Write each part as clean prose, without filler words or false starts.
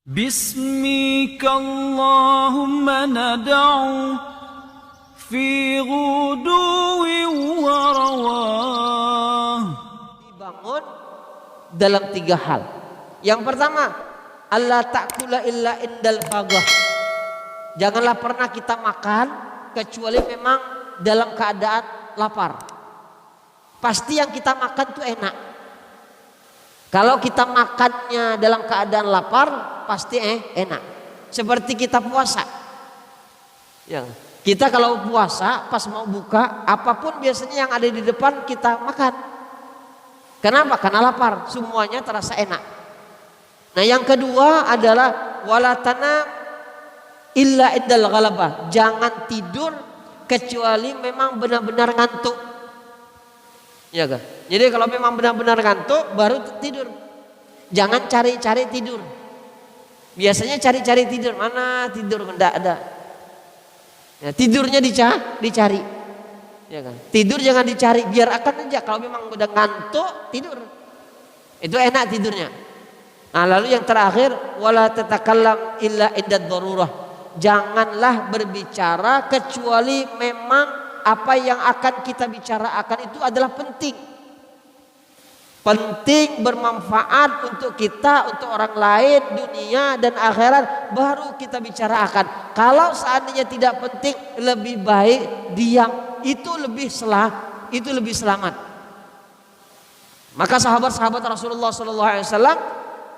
باسمك اللهم ندعو في غدو ورواه. Dibangun dalam 3 hal. Yang pertama, Allah ta'kula illa indal fagah. Janganlah pernah kita makan kecuali memang dalam keadaan lapar. Pasti yang kita makan itu enak. Kalau kita makannya dalam keadaan lapar, pasti enak. Seperti kita puasa. Ya. Kita kalau puasa pas mau buka, apapun biasanya yang ada di depan kita makan. Kenapa? Karena lapar, semuanya terasa enak. Nah, yang kedua adalah walatana illa indal ghalabah. Jangan tidur kecuali memang benar-benar ngantuk. Ya kan? Jadi kalau memang benar-benar ngantuk baru tidur. Jangan cari-cari tidur. Biasanya cari-cari tidur, mana tidur enggak ada. Ya, tidurnya dicari. Ya kan? Tidur jangan dicari, biar akan aja kalau memang udah ngantuk tidur. Itu enak tidurnya. Nah, lalu yang terakhir wala tatakallam illa indad darurah. Janganlah berbicara kecuali memang apa yang akan kita bicarakan itu adalah penting. Penting, bermanfaat untuk kita, untuk orang lain, dunia dan akhirat, baru kita bicarakan. Kalau seandainya tidak penting, lebih baik diam. Itu lebih selamat. Maka sahabat-sahabat Rasulullah SAW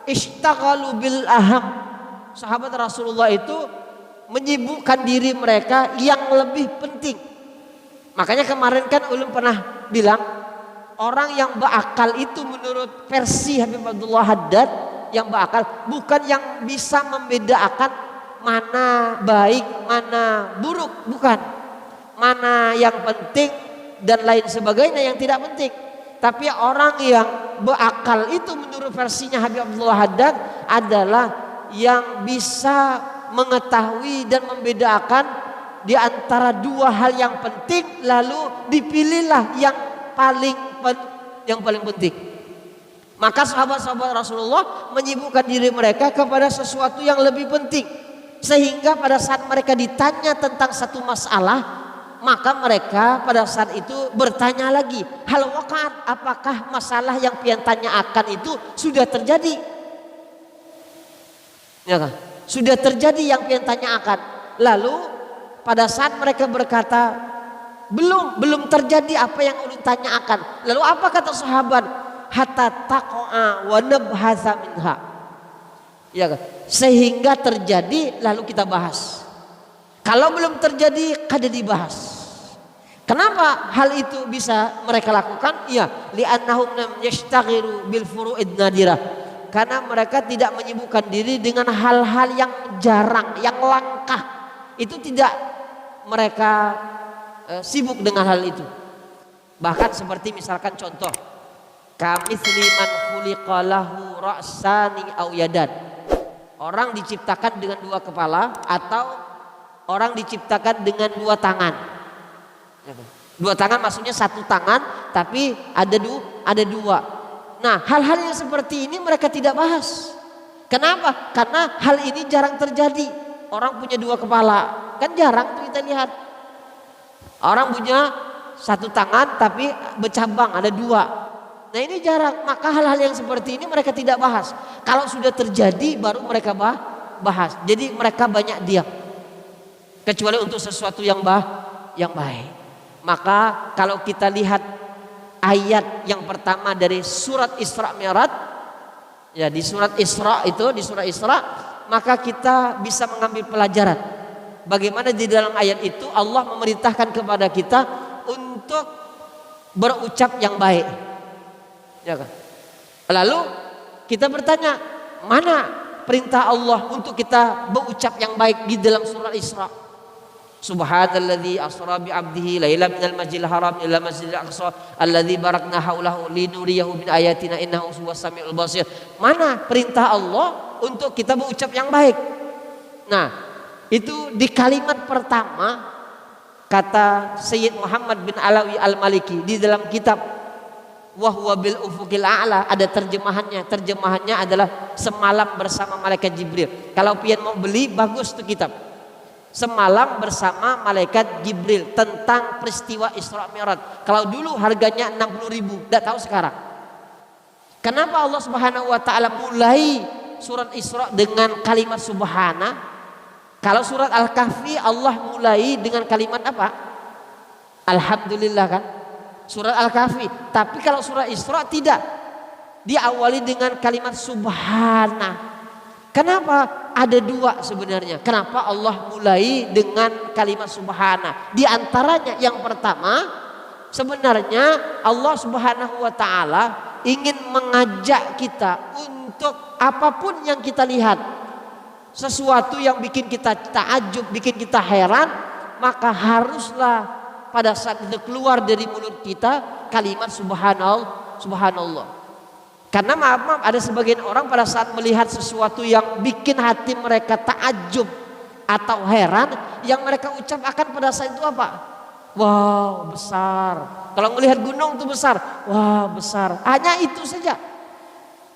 ishtaghalu bil aham. Sahabat Rasulullah itu menyibukkan diri mereka yang lebih penting. Makanya kemarin kan ulun pernah bilang, orang yang berakal itu menurut versi Habib Abdullah Haddad, yang berakal bukan yang bisa membedakan mana baik, mana buruk, bukan. Mana yang penting dan lain sebagainya yang tidak penting. Tapi orang yang berakal itu menurut versinya Habib Abdullah Haddad adalah yang bisa mengetahui dan membedakan di antara 2 hal yang penting, lalu dipilihlah yang paling penting. Maka sahabat-sahabat Rasulullah menyibukkan diri mereka kepada sesuatu yang lebih penting, sehingga pada saat mereka ditanya tentang satu masalah, maka mereka pada saat itu bertanya lagi, hal waqa'at, apakah masalah yang pian tanya akan itu sudah terjadi? Ya kan? Sudah terjadi yang pian tanya akan. Lalu pada saat mereka berkata belum terjadi apa yang ulun tanyakan. Lalu apa kata sahabat? Hatta taqa'a wa nabhatha minha. Ya kan? Sehingga terjadi lalu kita bahas. Kalau belum terjadi kada dibahas. Kenapa hal itu bisa mereka lakukan? Ya, li'annahum lam yashtaghiru bil furu'id nadirah. Karena mereka tidak menyibukkan diri dengan hal-hal yang jarang, yang langka. Itu tidak mereka sibuk dengan hal itu. Bahkan seperti misalkan contoh, kamitsli man khuliqa lahu ra'sani aw yadan. Orang diciptakan dengan 2 kepala atau orang diciptakan dengan 2 tangan. 2 tangan maksudnya 1 tangan tapi ada 2. Nah, hal-hal yang seperti ini mereka tidak bahas. Kenapa? Karena hal ini jarang terjadi. Orang punya 2 kepala, kan jarang tuh kita lihat. Orang punya 1 tangan tapi bercabang, ada 2. Nah, ini jarang. Maka hal-hal yang seperti ini mereka tidak bahas. Kalau sudah terjadi baru mereka bahas. Jadi mereka banyak diam. Kecuali untuk sesuatu yang baik. Maka kalau kita lihat ayat yang pertama dari surat Isra Mi'raj, ya di surat Isra itu, di surah Isra, maka kita bisa mengambil pelajaran bagaimana di dalam ayat itu Allah memerintahkan kepada kita untuk berucap yang baik. Ya kan? Lalu kita bertanya, mana perintah Allah untuk kita berucap yang baik di dalam surat Isra? Subhanalladzi asra bi 'abdihi lailan minal masjidil haram ila masjidil aqsa alladzi barakna haulahu linuriyahu min ayatina innahu huwas samiul basir. Mana perintah Allah untuk kita berucap yang baik? Nah, itu di kalimat pertama kata Sayyid Muhammad bin Alawi Al-Maliki di dalam kitab wa huwa bil ufuqil a'la, ada terjemahannya. Terjemahannya adalah semalam bersama malaikat Jibril. Kalau pian mau beli bagus tuh kitab. Semalam bersama malaikat Jibril tentang peristiwa Isra Mi'raj. Kalau dulu harganya 60.000, enggak tahu sekarang. Kenapa Allah Subhanahu wa taala mulai surat Isra dengan kalimat subhana? Kalau surat Al-Kahfi Allah mulai dengan kalimat apa? Alhamdulillah kan? Surat Al-Kahfi. Tapi kalau surat Isra tidak. Diawali dengan kalimat subhana. Kenapa? Ada dua sebenarnya. Kenapa Allah mulai dengan kalimat subhana? Di antaranya yang pertama, sebenarnya Allah Subhanahu wa taala ingin mengajak kita untuk apapun yang kita lihat, sesuatu yang bikin kita takjub, bikin kita heran, maka haruslah pada saat itu keluar dari mulut kita kalimat subhanallah. Karena maaf ada sebagian orang pada saat melihat sesuatu yang bikin hati mereka takjub atau heran, yang mereka ucap akan pada saat itu apa? Wow, besar. Kalau melihat gunung itu besar, wah besar. Hanya itu saja.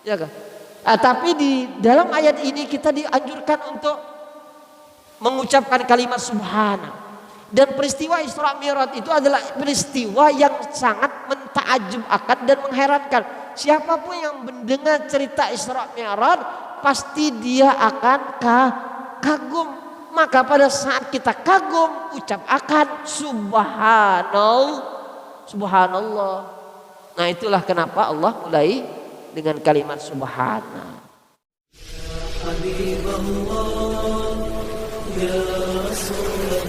Ya kan? Tapi di dalam ayat ini kita dianjurkan untuk mengucapkan kalimat subhana. Dan peristiwa Isra Mi'raj itu adalah peristiwa yang sangat mentakjubkan dan mengherankan. Siapapun yang mendengar cerita Isra Mi'raj pasti dia akan kagum. Maka pada saat kita kagum, ucap akan subhanallah. Nah itulah kenapa Allah mulai dengan kalimat subhana. Habibullah ya Rasulullah.